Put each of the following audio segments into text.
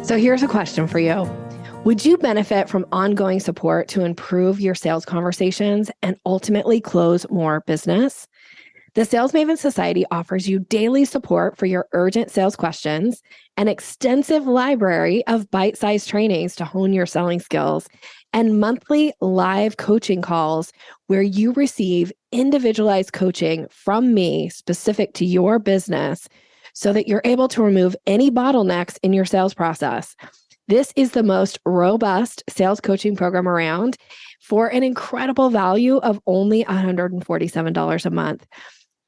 So here's a question for you. Would you benefit from ongoing support to improve your sales conversations and ultimately close more business? The Sales Maven Society offers you daily support for your urgent sales questions, an extensive library of bite-sized trainings to hone your selling skills, and monthly live coaching calls where you receive individualized coaching from me specific to your business so that you're able to remove any bottlenecks in your sales process. This is the most robust sales coaching program around for an incredible value of only $147 a month.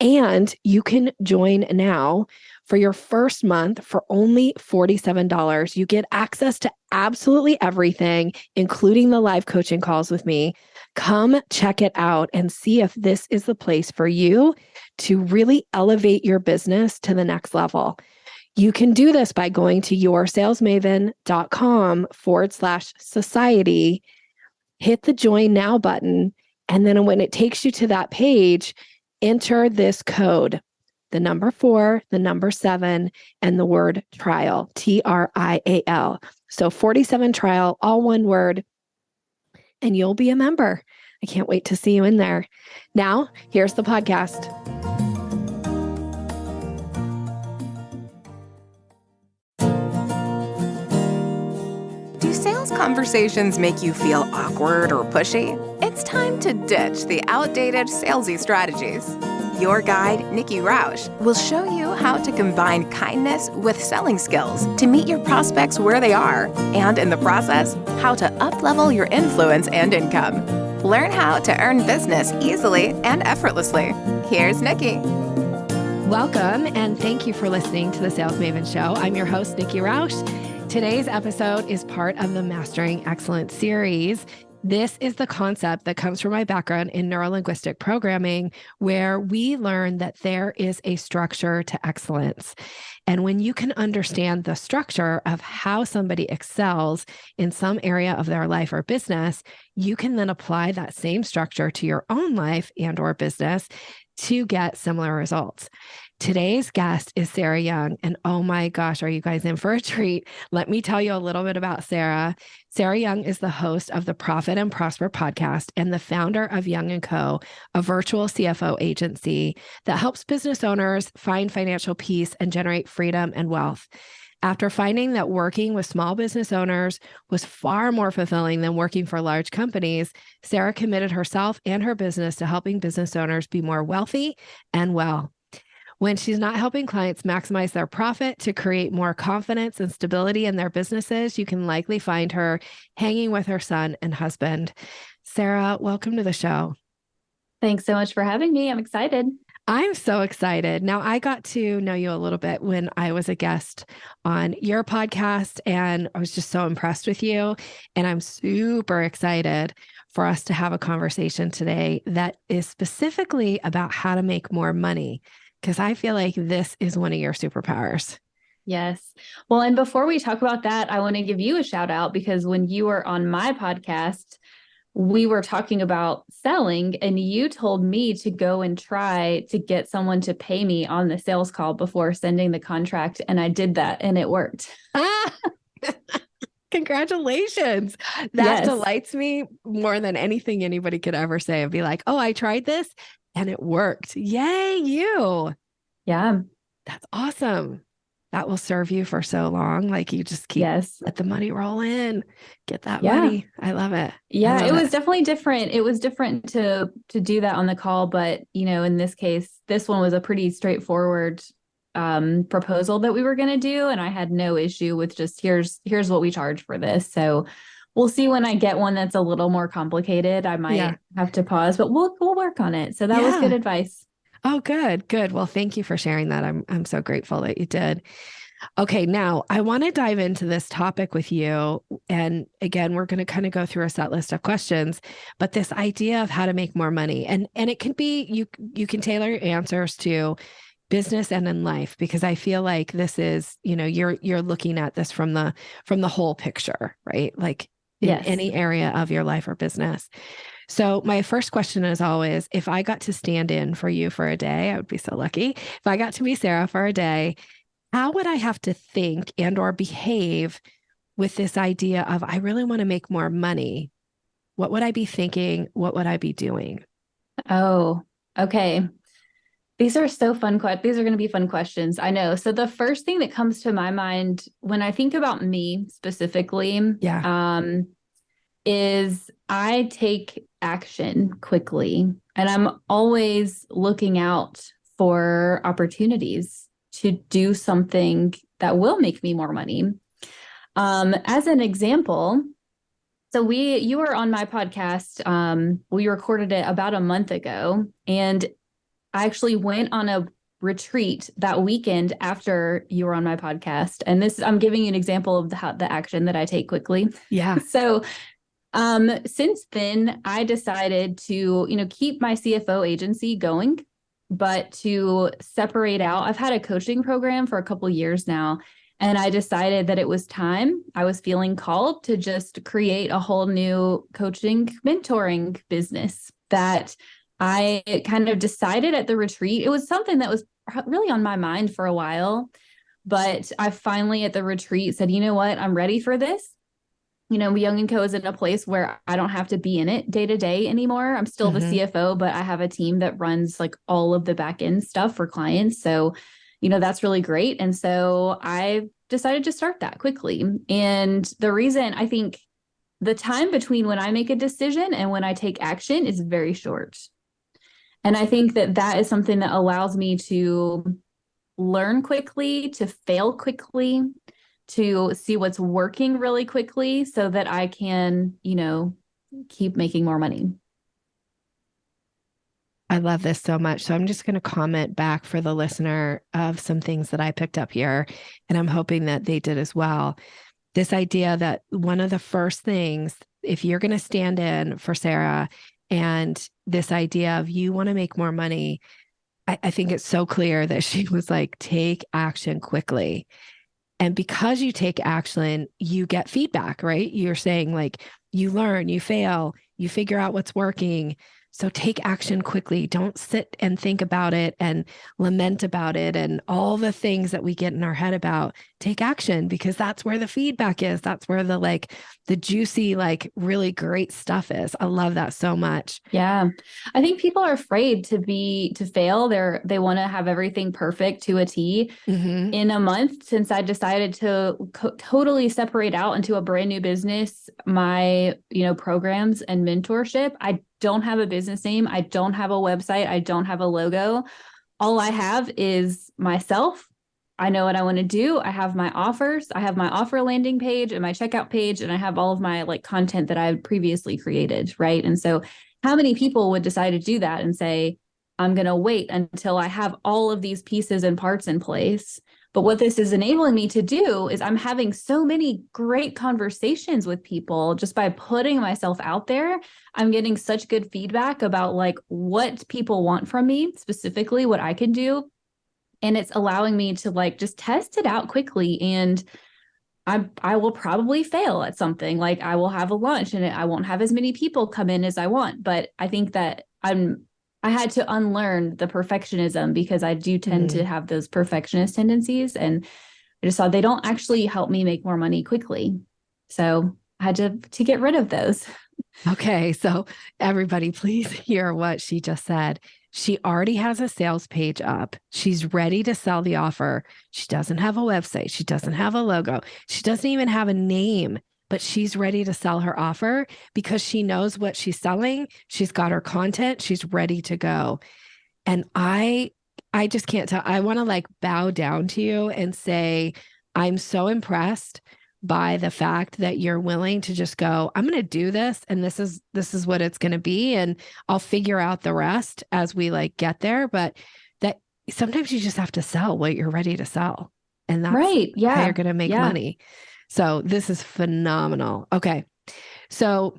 And you can join now for your first month for only $47. You get access to absolutely everything, including the live coaching calls with me. Come check it out and see if this is the place for you to really elevate your business to the next level. You can do this by going to yoursalesmaven.com/society, hit the join now button. And then when it takes you to that page, enter this code, the number 4, the number 7, and the word trial, TRIAL. So 47 trial, all one word, and you'll be a member. I can't wait to see you in there. Now, here's the podcast. Do sales conversations make you feel awkward or pushy? It's time to ditch the outdated salesy strategies. Your guide, Nikki Roush, will show you how to combine kindness with selling skills to meet your prospects where they are, and in the process, how to up-level your influence and income. Learn how to earn business easily and effortlessly. Here's Nikki. Welcome, and thank you for listening to the Sales Maven Show. I'm your host, Nikki Roush. Today's episode is part of the Mastering Excellence series. This is the concept that comes from my background in neurolinguistic programming, where we learn that there is a structure to excellence. And when you can understand the structure of how somebody excels in some area of their life or business, you can then apply that same structure to your own life and or business to get similar results. Today's guest is Sarah Young, and oh my gosh, are you guys in for a treat? Let me tell you a little bit about Sarah. Sarah Young is the host of the Profit and Prosper podcast and the founder of Young and Co., a virtual CFO agency that helps business owners find financial peace and generate freedom and wealth. After finding that working with small business owners was far more fulfilling than working for large companies, Sarah committed herself and her business to helping business owners be more wealthy and well. When she's not helping clients maximize their profit to create more confidence and stability in their businesses, you can likely find her hanging with her son and husband. Sarah, welcome to the show. Thanks so much for having me. I'm excited. I'm so excited. Now, I got to know you a little bit when I was a guest on your podcast, and I was just so impressed with you. And I'm super excited for us to have a conversation today that is specifically about how to make more money, because I feel like this is one of your superpowers. Yes. Well, and before we talk about that, I want to give you a shout out, because when you were on my podcast, we were talking about selling, and you told me to go and try to get someone to pay me on the sales call before sending the contract. And I did that, and it worked. Congratulations. That delights me more than anything anybody could ever say. I'd be like, oh, I tried this and it worked. Yay, you. Yeah. That's awesome. That will serve you for so long. Like, you just keep let the money roll in, get that money. I love it. Yeah, it was definitely different. It was different to do that on the call. But, you know, in this case, this one was a pretty straightforward proposal that we were going to do. And I had no issue with just, here's what we charge for this. So we'll see when I get one that's a little more complicated. I might have to pause, but we'll work on it. So that was good advice. Oh, good. Good. Well, thank you for sharing that. I'm so grateful that you did. Okay. Now I want to dive into this topic with you. And again, we're going to kind of go through a set list of questions, but this idea of how to make more money, and it can be, you can tailor your answers to business and in life, because I feel like this is, you know, you're looking at this from the whole picture, right? Like in any area of your life or business. So my first question is always, if I got to stand in for you for a day, I would be so lucky. If I got to be Sarah for a day, how would I have to think and or behave with this idea of, I really want to make more money, what would I be thinking? What would I be doing? Oh, okay. These are so fun. These are going to be fun questions. I know. So the first thing that comes to my mind when I think about me specifically, is I take action quickly, and I'm always looking out for opportunities to do something that will make me more money. As an example, so you were on my podcast. We recorded it about a month ago, and I actually went on a retreat that weekend after you were on my podcast. And I'm giving you an example of the action that I take quickly. Yeah. So since then, I decided to, keep my CFO agency going, but to separate out. I've had a coaching program for a couple of years now, and I decided that it was time. I was feeling called to just create a whole new coaching, mentoring business that I kind of decided at the retreat. It was something that was really on my mind for a while, but I finally at the retreat said, you know what, I'm ready for this. Young and Co is in a place where I don't have to be in it day to day anymore. I'm still the CFO, but I have a team that runs like all of the back end stuff for clients. So, that's really great. And so I decided to start that quickly. And the reason I think the time between when I make a decision and when I take action is very short. And I think that is something that allows me to learn quickly, to fail quickly, to see what's working really quickly so that I can, keep making more money. I love this so much. So I'm just going to comment back for the listener of some things that I picked up here, and I'm hoping that they did as well. This idea that one of the first things, if you're going to stand in for Sarah, and this idea of you want to make more money, I think it's so clear that she was like, take action quickly. And because you take action, you get feedback, right? You're saying like, you learn, you fail, you figure out what's working. So take action quickly. Don't sit and think about it and lament about it and all the things that we get in our head about. Take action, because that's where the feedback is. That's where the juicy, like really great stuff is. I love that so much. Yeah. I think people are afraid to fail. They want to have everything perfect to a T. In a month since I decided to totally separate out into a brand new business, my, programs and mentorship. I don't have a business name. I don't have a website. I don't have a logo. All I have is myself. I know what I want to do. I have my offers. I have my offer landing page and my checkout page, and I have all of my like content that I previously created. Right. And so how many people would decide to do that and say, I'm going to wait until I have all of these pieces and parts in place? But what this is enabling me to do is I'm having so many great conversations with people just by putting myself out there. I'm getting such good feedback about like what people want from me, specifically what I can do. And it's allowing me to like just test it out quickly. And I will probably fail at something. Like I will have a launch and I won't have as many people come in as I want. But I think that I had to unlearn the perfectionism, because I do tend to have those perfectionist tendencies. And I just saw they don't actually help me make more money quickly. So I had to get rid of those. Okay. So everybody, please hear what she just said. She already has a sales page up. She's ready to sell the offer. She doesn't have a website. She doesn't have a logo. She doesn't even have a name, but she's ready to sell her offer because she knows what she's selling. She's got her content. She's ready to go. And I just can't tell. I want to like bow down to you and say, I'm so impressed by the fact that you're willing to just go, I'm going to do this. And this is what it's going to be. And I'll figure out the rest as we like get there. But that sometimes you just have to sell what you're ready to sell. And that's right. Yeah. how you're going to make money. So this is phenomenal. Okay. So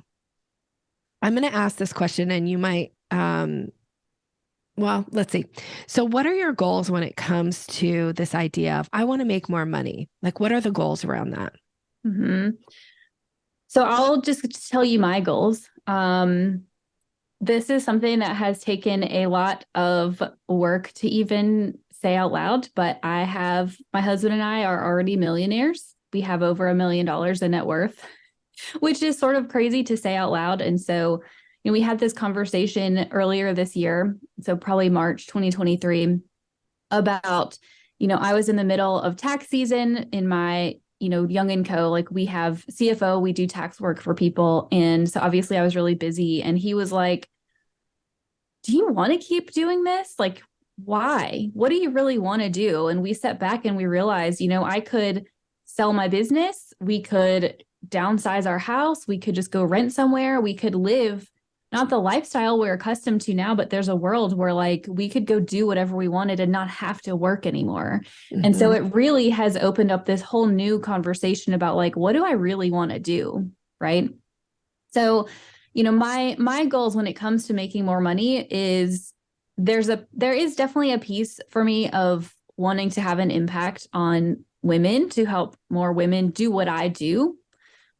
I'm going to ask this question, and you might, well, let's see. So what are your goals when it comes to this idea of, I want to make more money? Like, what are the goals around that? So I'll just tell you my goals. This is something that has taken a lot of work to even say out loud, but my husband and I are already millionaires. we have over $1 million in net worth, which is sort of crazy to say out loud. And so, we had this conversation earlier this year, so probably March 2023, about, I was in the middle of tax season in my, Young and Co. Like, we have CFO, we do tax work for people. And so obviously I was really busy, and he was like, do you want to keep doing this? Like, why? What do you really want to do? And we sat back and we realized, I could sell my business. We could downsize our house. We could just go rent somewhere. We could live not the lifestyle we're accustomed to now, but there's a world where like we could go do whatever we wanted and not have to work anymore. Mm-hmm. And so it really has opened up this whole new conversation about like, what do I really want to do? Right. So, my goals when it comes to making more money is there is definitely a piece for me of wanting to have an impact on women, to help more women do what I do,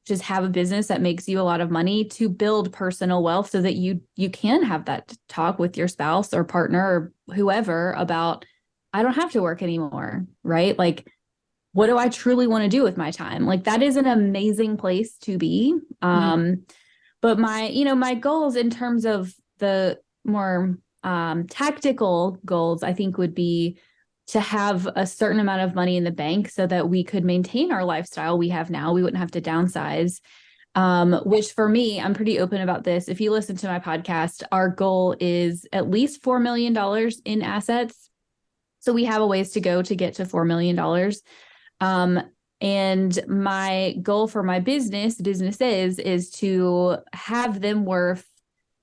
just have a business that makes you a lot of money, to build personal wealth so that you can have that talk with your spouse or partner or whoever about, I don't have to work anymore, right? Like, what do I truly want to do with my time? Like, that is an amazing place to be. But my goals in terms of the more tactical goals, I think would be to have a certain amount of money in the bank so that we could maintain our lifestyle we have now. We wouldn't have to downsize, which for me, I'm pretty open about this. If you listen to my podcast, our goal is at least $4 million in assets. So we have a ways to go to get to $4 million. And my goal for my businesses is to have them worth,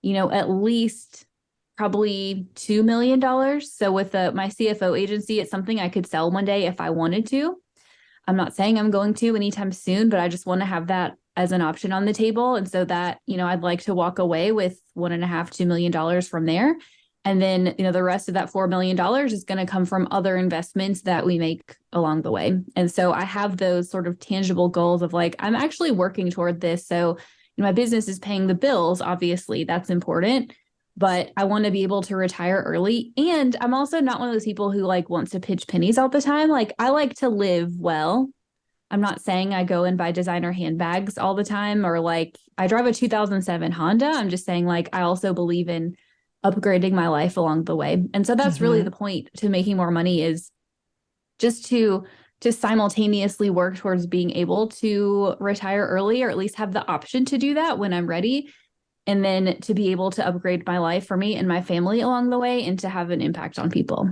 at least probably $2 million. So with my CFO agency, it's something I could sell one day if I wanted to. I'm not saying I'm going to anytime soon, but I just want to have that as an option on the table. And so that, I'd like to walk away with $1.5–2 million from there. And then, the rest of that $4 million is going to come from other investments that we make along the way. And so I have those sort of tangible goals of like, I'm actually working toward this. So my business is paying the bills. Obviously, that's important. But I want to be able to retire early. And I'm also not one of those people who like wants to pitch pennies all the time. Like, I like to live well. I'm not saying I go and buy designer handbags all the time, or like I drive a 2007 Honda. I'm just saying like, I also believe in upgrading my life along the way. And so that's really the point to making more money, is just to simultaneously work towards being able to retire early, or at least have the option to do that when I'm ready. And then to be able to upgrade my life for me and my family along the way, and to have an impact on people.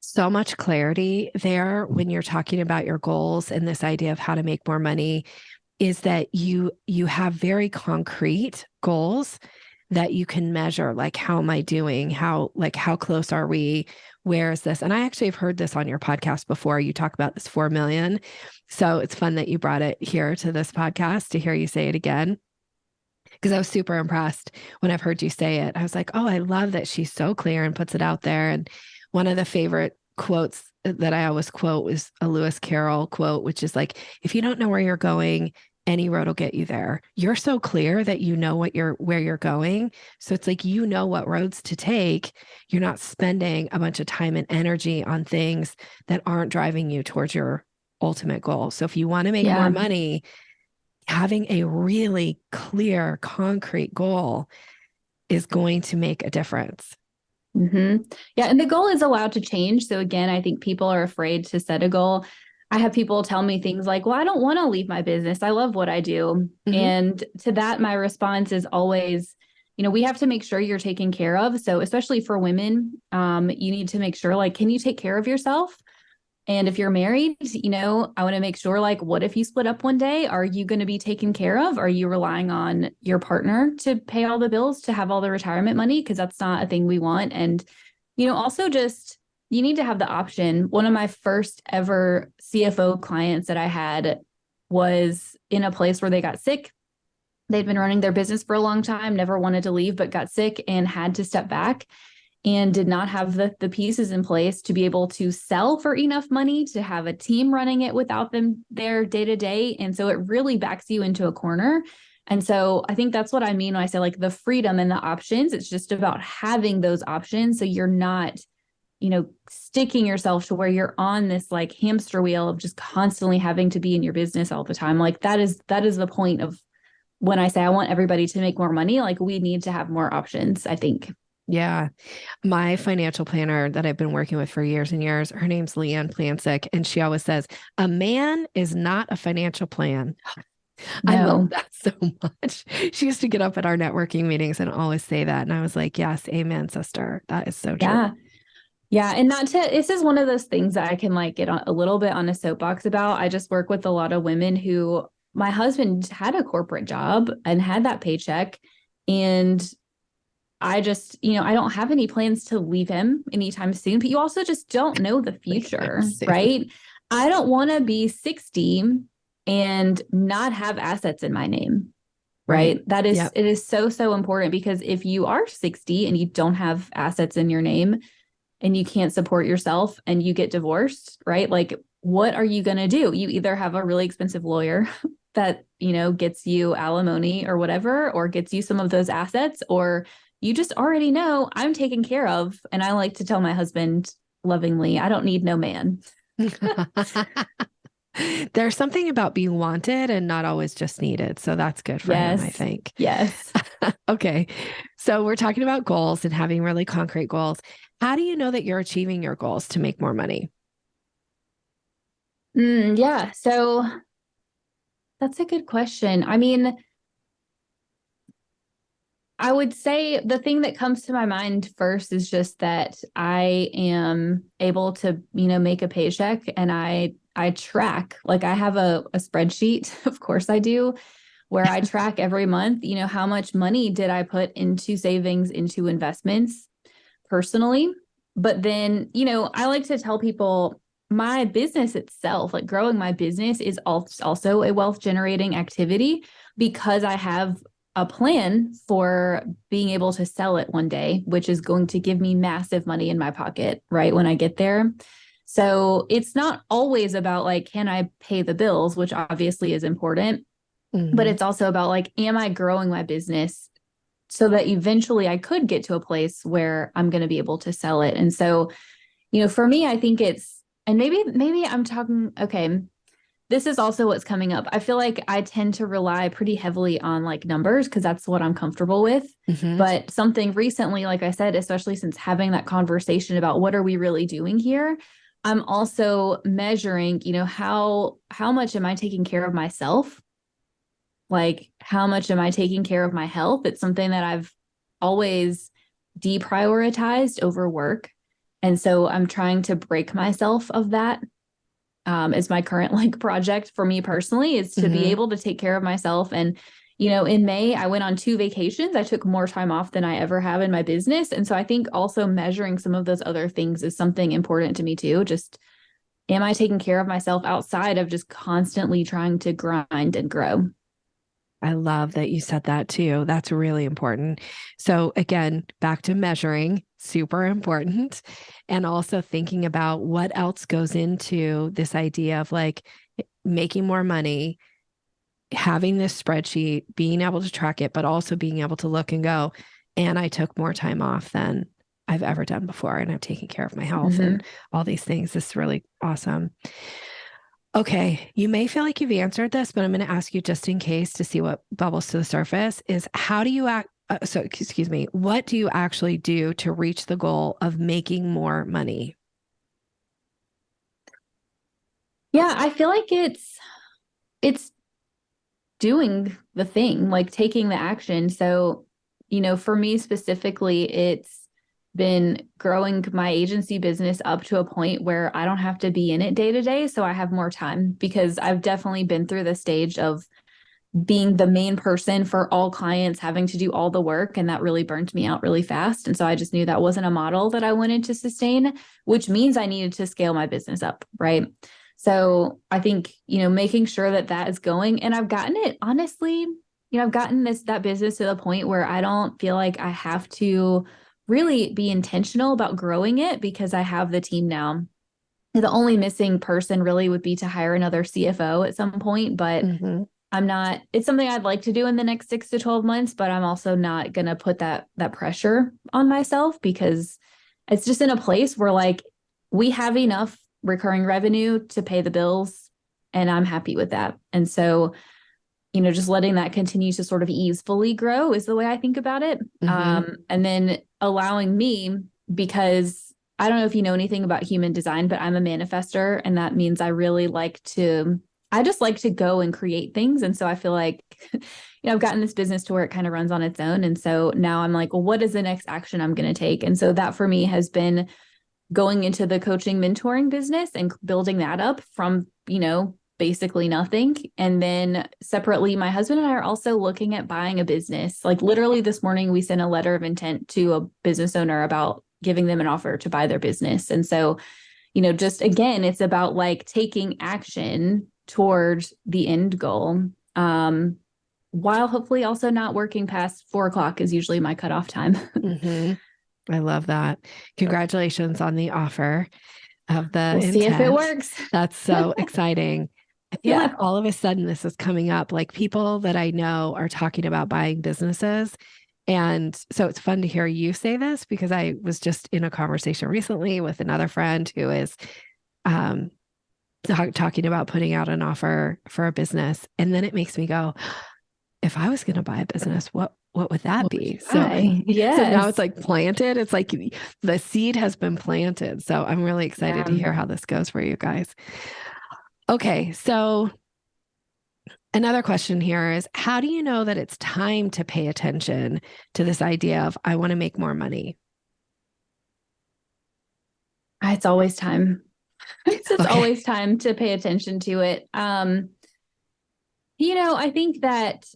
So much clarity there when you're talking about your goals and this idea of how to make more money, is that you have very concrete goals that you can measure, like, how am I doing? How close are we? Where is this? And I actually have heard this on your podcast before. You talk about this 4 million. So it's fun that you brought it here to this podcast to hear you say it again, because I was super impressed when I've heard you say it. I was like, oh, I love that she's so clear and puts it out there. And one of the favorite quotes that I always quote was a Lewis Carroll quote, which is like, if you don't know where you're going, any road will get you there. You're so clear that you know where you're going. So it's like, what roads to take. You're not spending a bunch of time and energy on things that aren't driving you towards your ultimate goal. So if you want to make more money, having a really clear, concrete goal is going to make a difference. Mm-hmm. Yeah. And the goal is allowed to change. So again, I think people are afraid to set a goal. I have people tell me things like, well, I don't want to leave my business. I love what I do. Mm-hmm. And to that, my response is always, we have to make sure you're taken care of. So especially for women, you need to make sure, like, can you take care of yourself? And if you're married, I want to make sure, like, what if you split up one day? Are you going to be taken care of? Are you relying on your partner to pay all the bills, to have all the retirement money? Because that's not a thing we want. And, also just, you need to have the option. One of my first ever CFO clients that I had was in a place where they got sick. They'd been running their business for a long time, never wanted to leave, but got sick and had to step back, and did not have the pieces in place to be able to sell for enough money to have a team running it without them there day to day. And so it really backs you into a corner. And so I think that's what I mean when I say like the freedom and the options. It's just about having those options, so you're not sticking yourself to where you're on this like hamster wheel of just constantly having to be in your business all the time. Like that is the point of when I say I want everybody to make more money, like we need to have more options, I think. Yeah. My financial planner that I've been working with for years and years, her name's Leanne Plansick, and she always says, a man is not a financial plan. I love that so much. She used to get up at our networking meetings and always say that. And I was like, yes, amen, sister. That is so true. Yeah. Yeah. And this is one of those things that I can like get on a little bit on a soapbox about. I just work with a lot of women who my husband had a corporate job and had that paycheck. And I just, I don't have any plans to leave him anytime soon, but you also just don't know the future, right? I don't want to be 60 and not have assets in my name, right? That is, it is so, so important because if you are 60 and you don't have assets in your name and you can't support yourself and you get divorced, right? Like, what are you going to do? You either have a really expensive lawyer that, gets you alimony or whatever, or gets you some of those assets, or you just already know I'm taken care of. And I like to tell my husband lovingly, I don't need no man. There's something about being wanted and not always just needed. So that's good for him, I think. Yes. Okay. So we're talking about goals and having really concrete goals. How do you know that you're achieving your goals to make more money? Yeah. So that's a good question. I mean, I would say the thing that comes to my mind first is just that I am able to, make a paycheck and I track, like I have a spreadsheet, of course I do, where I track every month, how much money did I put into savings, into investments personally. But then, I like to tell people my business itself, like growing my business is also a wealth generating activity because I have a plan for being able to sell it one day, which is going to give me massive money in my pocket, right, when I get there. So it's not always about like, can I pay the bills, which obviously is important, but it's also about like, am I growing my business so that eventually I could get to a place where I'm going to be able to sell it. And so, for me, I think and maybe I'm talking, okay, this is also what's coming up. I feel like I tend to rely pretty heavily on like numbers because that's what I'm comfortable with. But something recently, like I said, especially since having that conversation about what are we really doing here, I'm also measuring, how much am I taking care of myself? Like, how much am I taking care of my health? It's something that I've always deprioritized over work. And so I'm trying to break myself of that. Is my current like project for me personally is to be able to take care of myself. And, in May, I went on 2 vacations. I took more time off than I ever have in my business. And so I think also measuring some of those other things is something important to me too. Just, am I taking care of myself outside of just constantly trying to grind and grow? I love that you said that too. That's really important. So again, back to measuring, super important. And also thinking about what else goes into this idea of like making more money, having this spreadsheet, being able to track it, but also being able to look and go, and I took more time off than I've ever done before. And I've taken care of my health and all these things. This is really awesome. Okay, you may feel like you've answered this, but I'm going to ask you just in case to see what bubbles to the surface is how do you act? What do you actually do to reach the goal of making more money? Yeah, I feel like it's doing the thing, like taking the action. So, for me specifically, it's been growing my agency business up to a point where I don't have to be in it day to day. So I have more time because I've definitely been through the stage of being the main person for all clients, having to do all the work. And that really burnt me out really fast. And so I just knew that wasn't a model that I wanted to sustain, which means I needed to scale my business up. Right. So I think, making sure that that is going, and I've gotten it honestly, I've gotten that business to the point where I don't feel like I have to really be intentional about growing it because I have the team now. The only missing person really would be to hire another CFO at some point, but I'm not, it's something I'd like to do in the next 6 to 12 months, but I'm also not going to put that pressure on myself because it's just in a place where like we have enough recurring revenue to pay the bills, and I'm happy with that. And so, just letting that continue to sort of easefully grow is the way I think about it. And then allowing me, because I don't know if you know anything about human design, but I'm a manifester. And that means I just like to go and create things. And so I feel like, I've gotten this business to where it kind of runs on its own. And so now I'm like, well, what is the next action I'm going to take? And so that for me has been going into the coaching mentoring business and building that up from, basically nothing. And then separately, my husband and I are also looking at buying a business. Like literally this morning, we sent a letter of intent to a business owner about giving them an offer to buy their business. And so, just again, it's about like taking action towards the end goal, while hopefully also not working past 4:00 is usually my cutoff time. I love that. Congratulations on the offer of the We'll see if it works. That's so exciting. I feel like all of a sudden this is coming up, like people that I know are talking about buying businesses. And so it's fun to hear you say this, because I was just in a conversation recently with another friend who is talking about putting out an offer for a business. And then it makes me go, if I was going to buy a business, what would that be? So now it's like planted. It's like the seed has been planted. So I'm really excited to hear how this goes for you guys. Okay. So another question here is, how do you know that it's time to pay attention to this idea of, I want to make more money? It's always time. It's always time to pay attention to it. I think that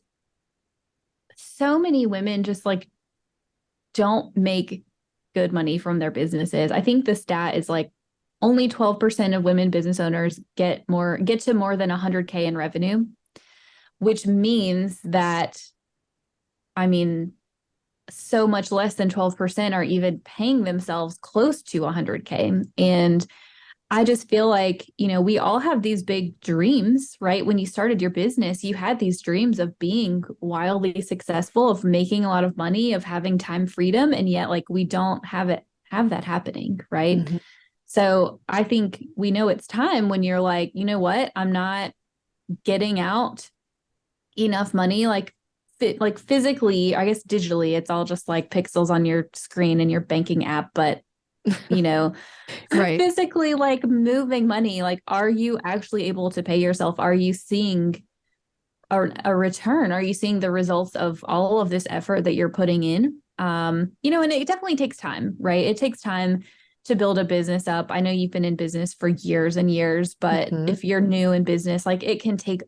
so many women just like don't make good money from their businesses. I think the stat is like only 12% of women business owners get to more than 100K in revenue, which means that, so much less than 12% are even paying themselves close to 100K. And I just feel like, we all have these big dreams, right? When you started your business, you had these dreams of being wildly successful, of making a lot of money, of having time freedom. And yet like we don't have that happening, right? So I think we know it's time when you're like, you know what, I'm not getting out enough money, like physically, I guess digitally, it's all just like pixels on your screen and your banking app, but right. Physically like moving money, like, are you actually able to pay yourself? Are you seeing a return? Are you seeing the results of all of this effort that you're putting in? And it definitely takes time, right? It takes time to build a business up. I know you've been in business for years and years, but if you're new in business, like it can take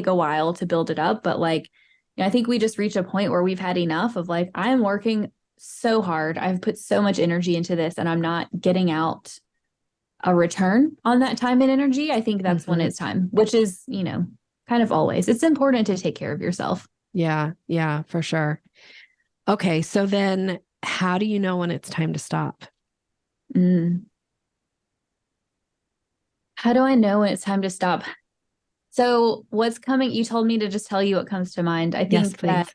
a while to build it up. But like, I think we just reached a point where we've had enough of like, I'm working so hard. I've put so much energy into this and I'm not getting out a return on that time and energy. I think that's when it's time, which is, kind of always. It's important to take care of yourself. Yeah, for sure. Okay. So then how do you know when it's time to stop? How do I know when it's time to stop? So what's coming, you told me to just tell you what comes to mind. I think that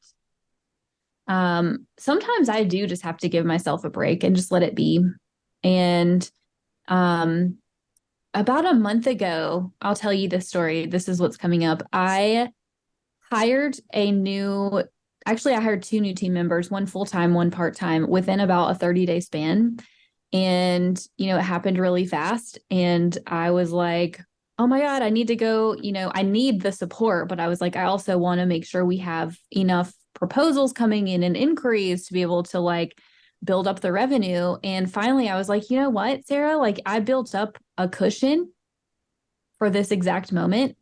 sometimes I do just have to give myself a break and just let it be. And about a month ago, I'll tell you this story. This is what's coming up. I hired I hired 2 new team members, one full-time, one part-time, within about a 30-day span. And, it happened really fast. And I was like, oh my God, I need to go, I need the support, but I was like, I also want to make sure we have enough proposals coming in and inquiries to be able to like build up the revenue. And finally I was like, you know what, Sarah, like I built up a cushion for this exact moment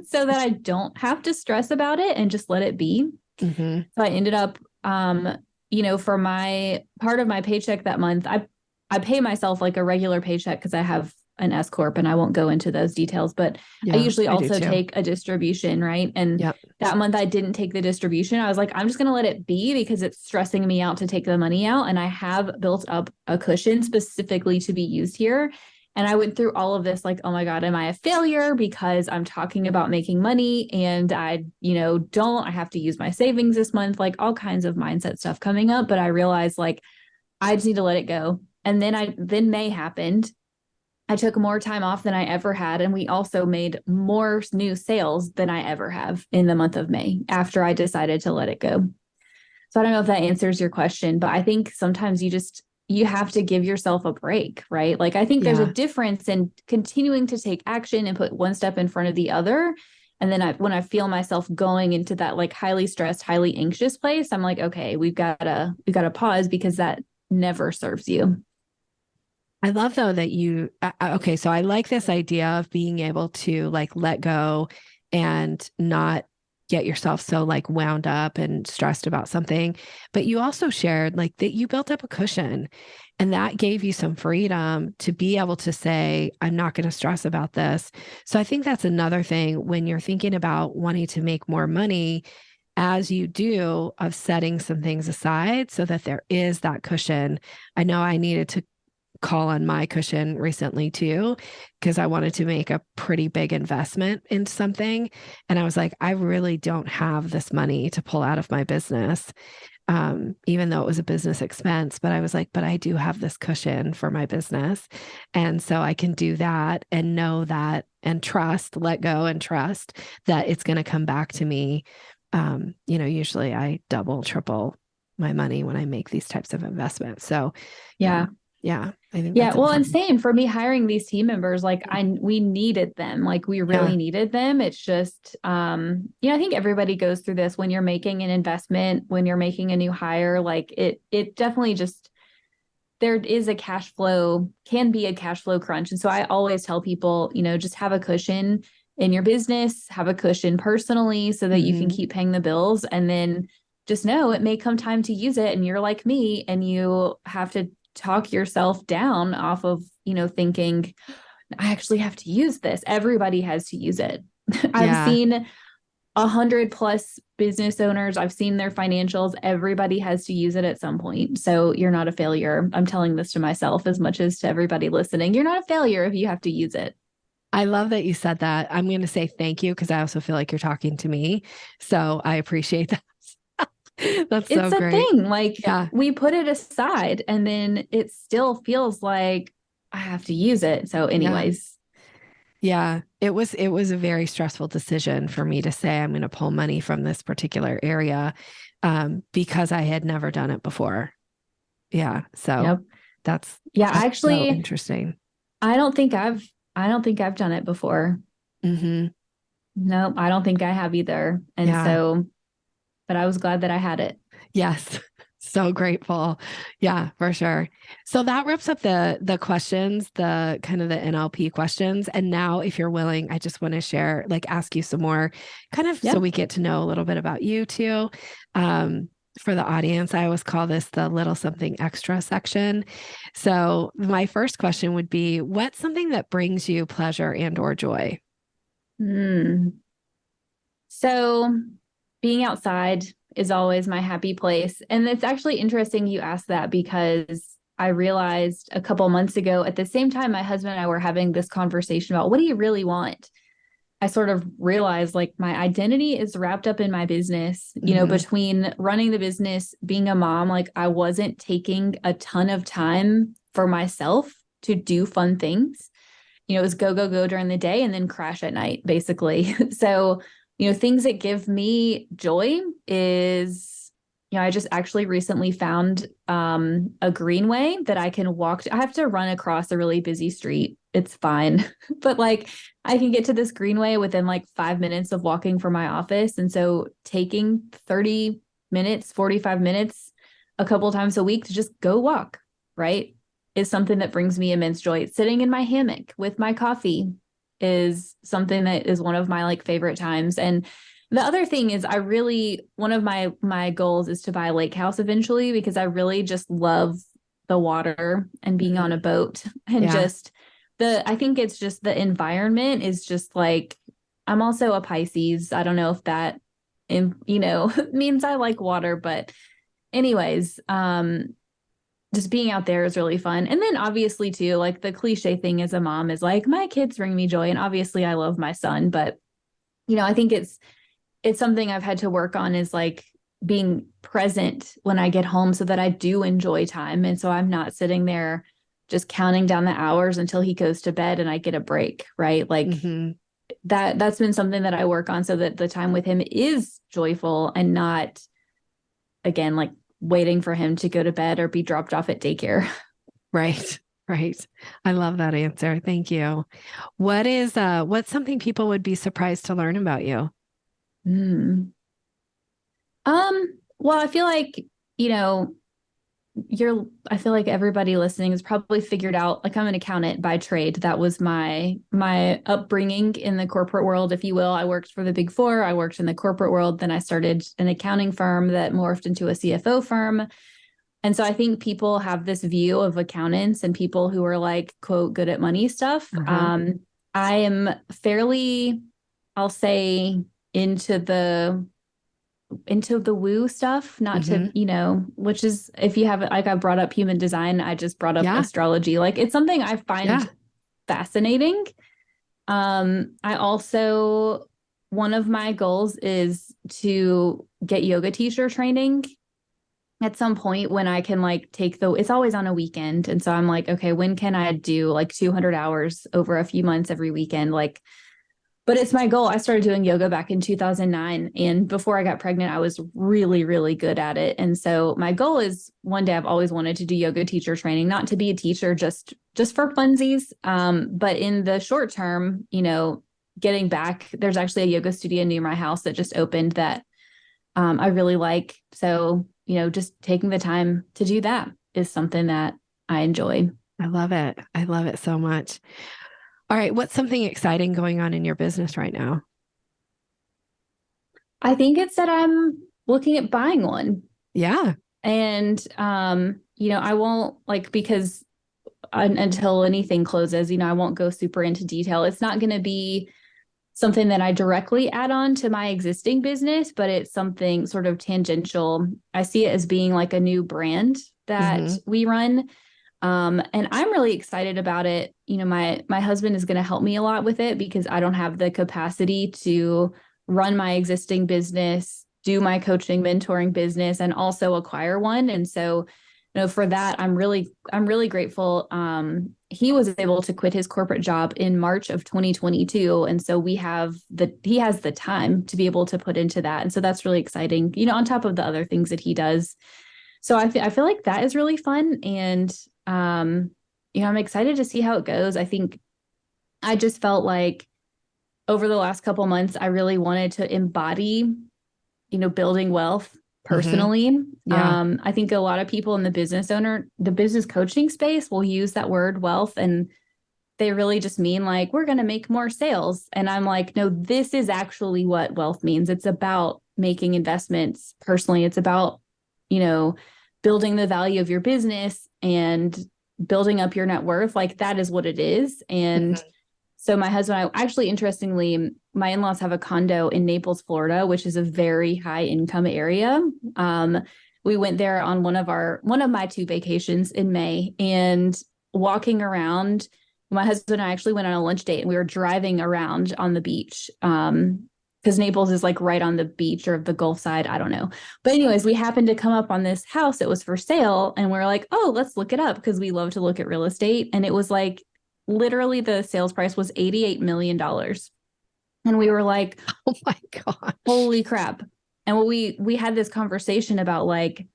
so that I don't have to stress about it and just let it be. So I ended up, for my part of my paycheck that month, I pay myself like a regular paycheck because I have an S corp and I won't go into those details, but I usually also take a distribution. Right. And that month I didn't take the distribution. I was like, I'm just going to let it be because it's stressing me out to take the money out. And I have built up a cushion specifically to be used here. And I went through all of this, like, oh my God, am I a failure because I'm talking about making money and I have to use my savings this month, like all kinds of mindset stuff coming up. But I realized like, I just need to let it go. then May happened. I took more time off than I ever had. And we also made more new sales than I ever have in the month of May after I decided to let it go. So I don't know if that answers your question, but I think sometimes you have to give yourself a break, right? Like, I think there's a difference in continuing to take action and put one step in front of the other. And then when I feel myself going into that like highly stressed, highly anxious place, I'm like, okay, we've got to pause, because that never serves you. I love though that okay, so I like this idea of being able to like let go and not get yourself so like wound up and stressed about something. But you also shared like that you built up a cushion, and that gave you some freedom to be able to say, I'm not going to stress about this. So I think that's another thing when you're thinking about wanting to make more money, as you do, of setting some things aside so that there is that cushion. I know I needed to call on my cushion recently too, because I wanted to make a pretty big investment into something. And I was like, I really don't have this money to pull out of my business, even though it was a business expense. But I was like, but I do have this cushion for my business. And so I can do that and know that and trust, let go and trust that it's going to come back to me. Usually I double, triple my money when I make these types of investments. So yeah. I think that's well, important. and same for me hiring these team members, like we needed them, like we really needed them. It's just, I think everybody goes through this when you're making an investment, when you're making a new hire, like it definitely just, there is can be a cash flow crunch. And so I always tell people, just have a cushion in your business, have a cushion personally so that you can keep paying the bills. And then just know it may come time to use it. And you're like me, and you have to talk yourself down off of, thinking, I actually have to use this. Everybody has to use it. I've seen 100+ business owners. I've seen their financials. Everybody has to use it at some point. So you're not a failure. I'm telling this to myself as much as to everybody listening. You're not a failure if you have to use it. I love that you said that. I'm going to say thank you, because I also feel like you're talking to me. So I appreciate that. That's so it's a great. thing. Like we put it aside, and then it still feels like I have to use it. So anyways. Yeah, it was a very stressful decision for me to say I'm going to pull money from this particular area, because I had never done it before. Yeah. So that's actually so interesting. I don't think I've done it before. No, I don't think I have either. And so, but I was glad that I had it. Yes. So grateful. Yeah, for sure. So that wraps up the questions, the kind of the NLP questions. And now, if you're willing, I just want to share, like ask you some more kind of so we get to know a little bit about you too. For the audience, I always call this the little something extra section. So my first question would be, what's something that brings you pleasure and or joy? So being outside is always my happy place. And it's actually interesting you asked that, because I realized a couple months ago, at the same time my husband and I were having this conversation about what do you really want? I sort of realized like my identity is wrapped up in my business, between running the business, being a mom, like I wasn't taking a ton of time for myself to do fun things. It was go during the day and then crash at night, basically. So things that give me joy is, I just actually recently found a greenway that I can walk to. I have to run across a really busy street. It's fine. But like I can get to this greenway within like 5 minutes of walking from my office. And so taking 30 minutes, 45 minutes a couple of times a week to just go walk, right, is something that brings me immense joy. Sitting in my hammock with my coffee is something that is one of my like favorite times. And the other thing is one of my goals is to buy a lake house eventually, because I really just love the water and being on a boat, and I think it's just the environment is just like, I'm also a Pisces. I don't know if that, means I like water, but anyways, just being out there is really fun. And then obviously too, like the cliche thing as a mom is like, my kids bring me joy. And obviously I love my son, but I think it's something I've had to work on, is like being present when I get home so that I do enjoy time. And so I'm not sitting there just counting down the hours until he goes to bed and I get a break, right? Like that's been something that I work on so that the time with him is joyful and not, again, like waiting for him to go to bed or be dropped off at daycare. Right. Right. I love that answer. Thank you. What's something people would be surprised to learn about you? Well, I feel like, you know, I feel like everybody listening has probably figured out, like, I'm an accountant by trade. That was my upbringing in the corporate world, if you will. I worked for the Big Four. I worked in the corporate world. Then I started an accounting firm that morphed into a CFO firm. And so I think people have this view of accountants and people who are like, quote, good at money stuff. I am fairly, I'll say, into the woo stuff, not to, which is, if you have, like, I brought up human design, I just brought up astrology. Like, it's something I find fascinating. I also, one of my goals is to get yoga teacher training at some point when I can, like, it's always on a weekend. And so I'm like, okay, when can I do like 200 hours over a few months every weekend? Like, but it's my goal. I started doing yoga back in 2009. And before I got pregnant, I was really, really good at it. And so my goal is, one day I've always wanted to do yoga teacher training, not to be a teacher, just for funsies. But in the short term, getting back, there's actually a yoga studio near my house that just opened that I really like. So, just taking the time to do that is something that I enjoy. I love it. I love it so much. All right. What's something exciting going on in your business right now? I think it's that I'm looking at buying one. Yeah. And, I won't, like, because until anything closes, I won't go super into detail. It's not going to be something that I directly add on to my existing business, but it's something sort of tangential. I see it as being like a new brand that we run. And I'm really excited about it. My husband is going to help me a lot with it because I don't have the capacity to run my existing business, do my coaching, mentoring business, and also acquire one. And so, for that, I'm really grateful. He was able to quit his corporate job in March of 2022. And so he has the time to be able to put into that. And so that's really exciting, on top of the other things that he does. So I feel like that is really fun. And, I'm excited to see how it goes. I think I just felt like over the last couple months, I really wanted to embody, building wealth personally. I think a lot of people in the business coaching space will use that word wealth, and they really just mean like, we're going to make more sales. And I'm like, no, this is actually what wealth means. It's about making investments personally. It's about, building the value of your business and building up your net worth. Like, that is what it is. And so my husband, interestingly, my in-laws have a condo in Naples, Florida, which is a very high income area. We went there on one of my 2 vacations in May, and walking around, my husband and I actually went on a lunch date, and we were driving around on the beach. Because Naples is like right on the beach or the Gulf side. I don't know. But anyways, we happened to come up on this house that was for sale, and we're like, oh, let's look it up, because we love to look at real estate. And it was like, literally the sales price was $88 million. And we were like, oh my God, holy crap. And we had this conversation about, like,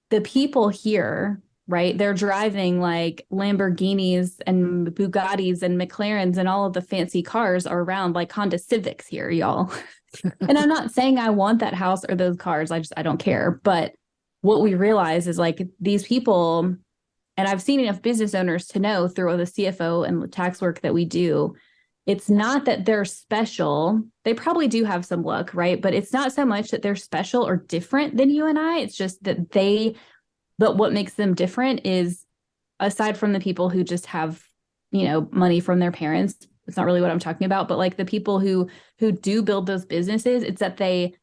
the people here, right? They're driving like Lamborghinis and Bugattis and McLarens, and all of the fancy cars are around, like Honda Civics here, y'all. And I'm not saying I want that house or those cars. I don't care. But what we realize is, like, these people, and I've seen enough business owners to know through the CFO and tax work that we do, it's not that they're special. They probably do have some luck, right? But it's not so much that they're special or different than you and I. It's just that but what makes them different is, aside from the people who just have, money from their parents, it's not really what I'm talking about, but like the people who do build those businesses, it's that they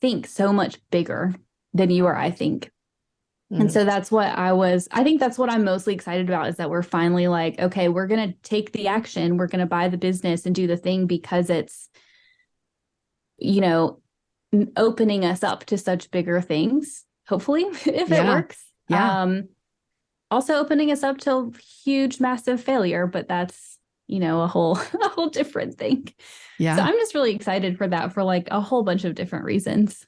think so much bigger than you or I think. And so that's what I think that's what I'm mostly excited about, is that we're finally like, okay, we're going to take the action. We're going to buy the business and do the thing, because it's, opening us up to such bigger things, hopefully, if it works. Yeah. also opening us up to huge, massive failure, but that's, a whole different thing. Yeah. So I'm just really excited for that for like a whole bunch of different reasons.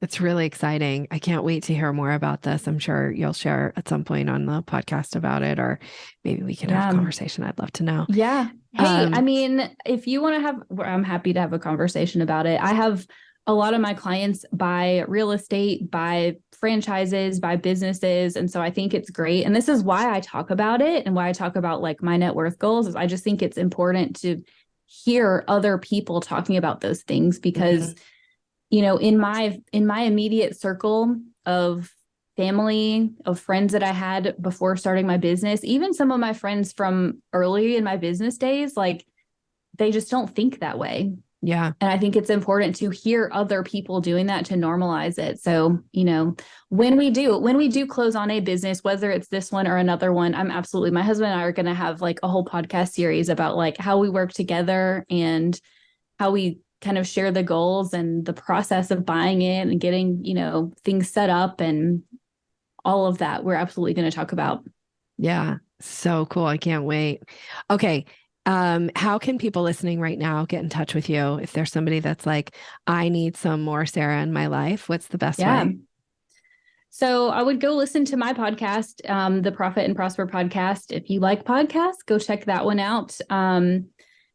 It's really exciting. I can't wait to hear more about this. I'm sure you'll share at some point on the podcast about it, or maybe we can have a conversation. I'd love to know. Yeah. Hey, I mean, if you want to I'm happy to have a conversation about it. I have a lot of my clients buy real estate, buy franchises, buy businesses. And so I think it's great. And this is why I talk about it and why I talk about like my net worth goals is I just think it's important to hear other people talking about those things because in my immediate circle of family, of friends that I had before starting my business, even some of my friends from early in my business days, like they just don't think that way. Yeah. And I think it's important to hear other people doing that to normalize it. So, when we do close on a business, whether it's this one or another one, my husband and I are going to have like a whole podcast series about like how we work together and how we kind of share the goals and the process of buying it and getting, things set up and all of that. We're absolutely going to talk about. Yeah. So cool. I can't wait. Okay. How can people listening right now get in touch with you? If there's somebody that's like, I need some more Sarah in my life, what's the best way? So I would go listen to my podcast, the Profit and Prosper podcast. If you like podcasts, go check that one out.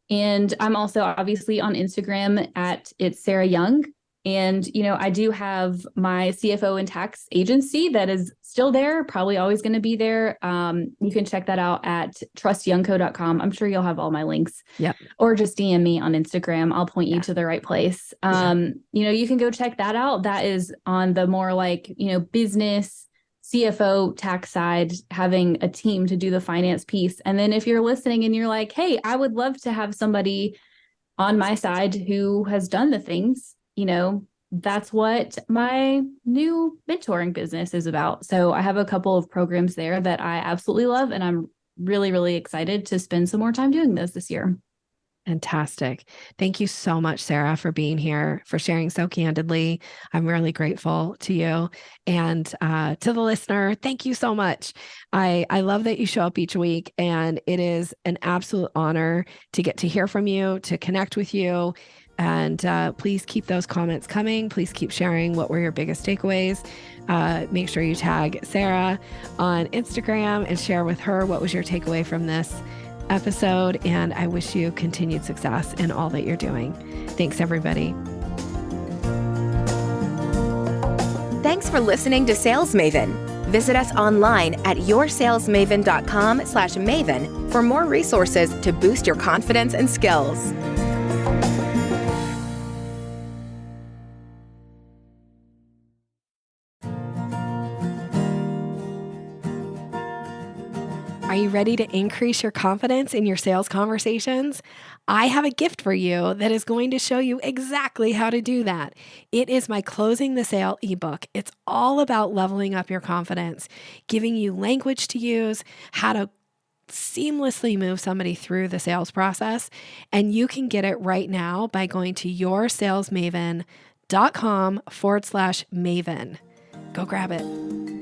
And I'm also obviously on Instagram at It's Sarah Young. And, I do have my CFO and tax agency that is still there, probably always going to be there. You can check that out at trustyoungco.com. I'm sure you'll have all my links. Yep. Or just DM me on Instagram. I'll point you to the right place. You can go check that out. That is on the more like, business CFO tax side, having a team to do the finance piece. And then if you're listening and you're like, hey, I would love to have somebody on my side who has done the things, that's what my new mentoring business is about. So I have a couple of programs there that I absolutely love. And I'm really, really excited to spend some more time doing those this year. Fantastic. Thank you so much, Sarah, for being here, for sharing so candidly. I'm really grateful to you and to the listener. Thank you so much. I love that you show up each week, and it is an absolute honor to get to hear from you, to connect with you. And please keep those comments coming. Please keep sharing what were your biggest takeaways. Make sure you tag Sarah on Instagram and share with her what was your takeaway from this episode. And I wish you continued success in all that you're doing. Thanks, everybody. Thanks for listening to Sales Maven. Visit us online at yoursalesmaven.com/maven for more resources to boost your confidence and skills. Are you ready to increase your confidence in your sales conversations? I have a gift for you that is going to show you exactly how to do that. It is my Closing the Sale ebook. It's all about leveling up your confidence, giving you language to use, how to seamlessly move somebody through the sales process. And you can get it right now by going to yoursalesmaven.com/Maven. Go grab it.